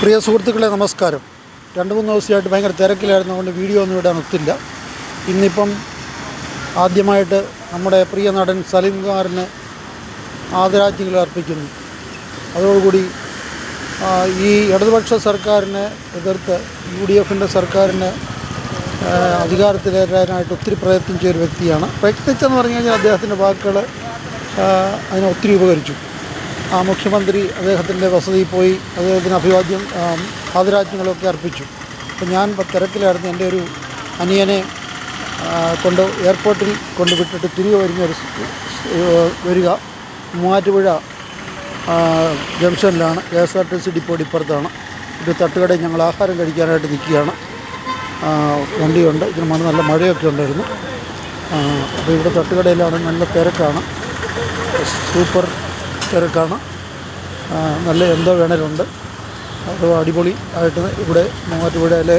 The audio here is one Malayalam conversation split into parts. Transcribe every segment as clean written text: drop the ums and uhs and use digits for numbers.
പ്രിയ സുഹൃത്തുക്കളെ നമസ്കാരം. 2-3 ദിവസമായിട്ട് ഭയങ്കര തിരക്കിലായിരുന്നതുകൊണ്ട് വീഡിയോ ഒന്നും ഇടാൻ ഒത്തില്ല. ഇന്നിപ്പം ആദ്യമായിട്ട് നമ്മുടെ പ്രിയ നടൻ സലീം കുമാറിന് ആദരാഞ്ജലികൾ അർപ്പിക്കുന്നു. അതോടുകൂടി ഈ ഇടതുപക്ഷ സർക്കാരിനെ എതിർത്ത് UDFൻ്റെ സർക്കാരിനെ അധികാരത്തിലേറാനായിട്ട് ഒത്തിരി പ്രയത്നം ചെയ്തൊരു വ്യക്തിയാണ്. പ്രയത്നിച്ചെന്ന് പറഞ്ഞു കഴിഞ്ഞാൽ അദ്ദേഹത്തിൻ്റെ വാക്കുകൾ അതിനെ ഒത്തിരി ഉപകരിച്ചു. മുഖ്യമന്ത്രി അദ്ദേഹത്തിൻ്റെ വസതിയിൽ പോയി അദ്ദേഹത്തിന് ആദരാഞ്ജലികളൊക്കെ അർപ്പിച്ചു. അപ്പോൾ ഞാൻ തിരക്കിലായിരുന്നു. എൻ്റെ ഒരു അനിയനെ കൊണ്ട് എയർപോർട്ടിൽ കൊണ്ടുവിട്ടിട്ട് തിരികെ വരിക മൂവാറ്റുപുഴ ജംഗ്ഷനിലാണ്. KSRTC ഡിപ്പോയുടെ ഇപ്പുറത്താണ്. ഒരു തട്ടുകടയിൽ ഞങ്ങൾ ആഹാരം കഴിക്കാനായിട്ട് നിൽക്കുകയാണ്. വണ്ടിയുണ്ട്. ഇതിന് നല്ല മഴയൊക്കെ ഉണ്ടായിരുന്നു. അപ്പോൾ ഇവിടെ തട്ടുകടയിലാണ്. നല്ല തിരക്കാണ്, സൂപ്പർ തിരക്കാണ്. നല്ല എന്തോ വേണലുണ്ട്. അത് അടിപൊളി ആയിട്ട് ഇവിടെ മൂവാറ്റുപുഴയിലെ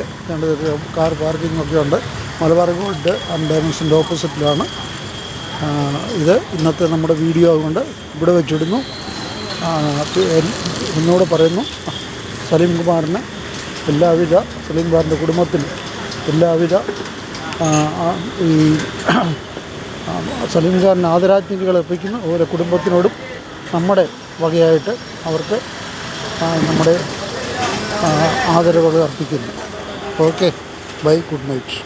കാർ പാർക്കിങ്ങൊക്കെ ഉണ്ട്. മലബാർ ഗോൾഡ് ആൻഡ് ഡയമണ്ട്സിൻ്റെ ഓപ്പോസിറ്റിലാണ്. ഇത് ഇന്നത്തെ നമ്മുടെ വീഡിയോ ആയതുകൊണ്ട് ഇവിടെ വെച്ചിടുന്നു. എന്നോട് പറയുന്നു, സലീം കുമാറിൻ്റെ കുടുംബത്തിൽ എല്ലാവിധ ഈ സലീം കുമാറിന് ആദരാഞ്ജലികൾ അർപ്പിക്കുന്നു. ഓരോ കുടുംബത്തിനോടും നമ്മുടെ വകയായിട്ട് അവർക്ക് നമ്മുടെ ആദരവുകൾ അർപ്പിക്കുന്നു. Okay, bye, good night.